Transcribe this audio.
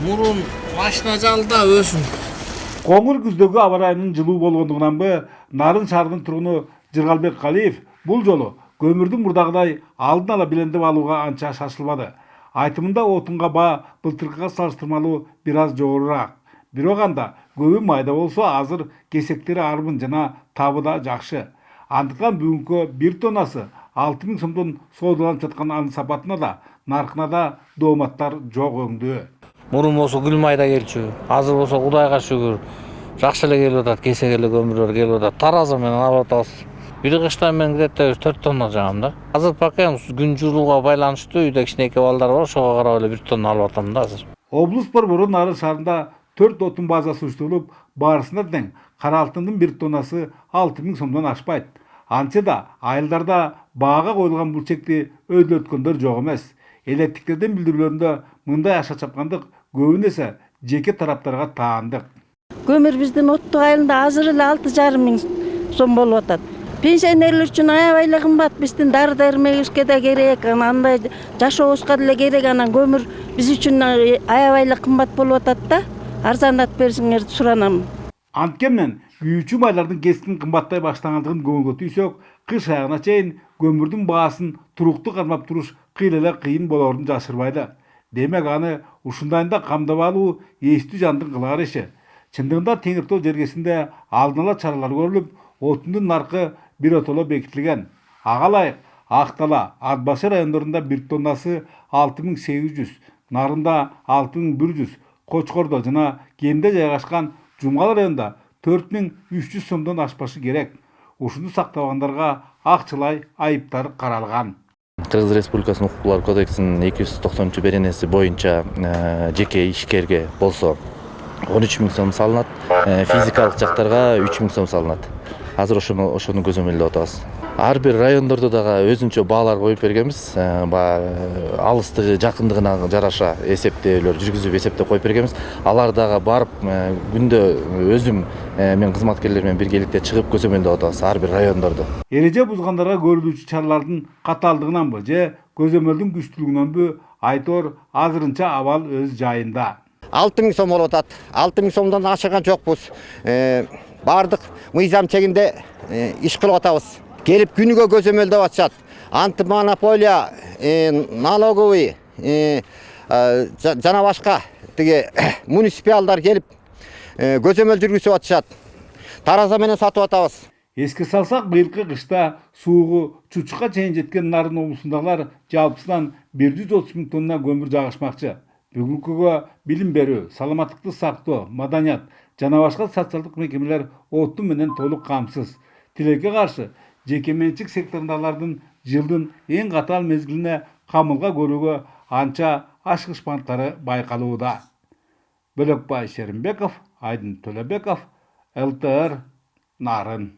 Мурун машина жалда өсүн. Коңур күздөгү аба ырайынын жылуу болгондугунан Нарын шаарынын тургуну Жыргалбек Калиев бул жолу көмүрдү мурдагыдай алдын ала белендеп алууга анча шашылбады. Айтымында отунга баа былтыркыга салыштырмалуу бир аз жогорураак. Бирок анда көбү майда болсо азыр кесектери арбын жана табы да жакшы. Андыктан бүгүнкү 1 тоннасы 6000 сомдон соодаланып жаткан анын сапатына да, наркына да дооматтар жок өңдүү. Мурун болсо гүл майда келчү. Азыр болсо Кудайга шүгүр. Жакшы эле келип атат, кесек эле көмүрлөр келип атат. Тараза менен алып атабыз. Бир кышта мен где-то 4 тонна жагам да. Азыр пока күн жылууга байланыштуу үйдө кичинекей балдар бар, ошого карап эле 1 тонна алып атам да азыр. Облус борбору Нарын шаарында 4 отун базасы учтурулуп, барысына тең кара алтындын 1 тоннасы 6000 сомдон ашпайт. Антсе да айылдарда баага коюлган бул чекти өйдөлөткөндөр жок эмес. Электиктердин билдирүүлөрүндө мындай аша чапкандык көбүн эсе жеке тараптарга таандык. Көмір біздің оттық айылында азыр эле 6,5 сом болуп атат. Пенсионерлер үчүн аябай кымбат, биздин дары дармегибизге да керек, андай жашообузга деле керек, анан көмүр биз үчүн аябай кымбат болуп атат да. Арзандатып берсиңерди суранам. Анткени күйүүчү майлардын кескин кымбаттай баштагандыгын көңүлгө түйсөк, кыш аягына чейин көмүрдүн баасын туруктуу кармап туруш кыйла эле кыйын болоорун жашырбайды. Демек аны ушундайында камдап алуу эстүү жандын кылар иши. Чындыгында Теңиртоо жергесинде алдын ала чаралар көрүлүп, отундун наркы биротоло бекитилген. Ага ылайык Ак Дала, Ат Башы райондорунда 1 тоннасы 6800, Нарында 6100, Кочкордо жана Кемде жайгашкан Жумгал районунда 4300 сомдон ашпашы керек. Ушуну сактабагандарга акчалай айыптар каралган. Кыргыз Республикасынын укуктуулар кодексинин 290-беренеси боюнча жеке ишкерге болсо 13.000 сом салынат, физикалык жактарга 3.000 сом салынат. Азыр ошону көзөмөлдөп атабыз. Ар бир райондордо дагы өзүнчө баалар коюп бергенбиз. Алыстыгы, жакындыгына жараша эсептөөлөр жүргүзүп эсептеп коюп бергенбиз. Алар дагы барып күндө өзүм мен кызматкерлер менен биргеликте чыгып көзөмөлдөп атабыз ар бир райондордо. Эреже бузгандарга көрүлүүчү чаралардын катаалдыгынанбы же көзөмөлдүн күчтүүлүгүнөнбү айтор азырынча абал өз жайында. 6000 сом болуп атат. 6000 сомдон ашырган жокпуз. Бардык мыйзам чегинде иш кылып атабыз. Келип күнүгө көзөмөлдөп атышат. Антимонополия, налоговый жана башка тиги муниципалдар келип көзөмөл жүргүзүп атышат. Тараза менен сатып атабыз. Эске салсак, быйылкы кышта суугу Чучукка чейин жеткен Нарын облусундагылар жалпысынан 130.000 тонна көмүр жагышмакчы. Бүгүнкүгө билим берүү, саламаттыкты сактоо, маданият жана башка социалдык мекемелер отун менен толук камсыз. Тилекке каршы жеке менчик секторундагылардын жылдын эң катаал мезгилине камылга көрүүгө анча ашкычпанттары байкалууда. Бөлөкбай Шеримбеков, Айдын Төлөбеков, ЛТР, Нарын.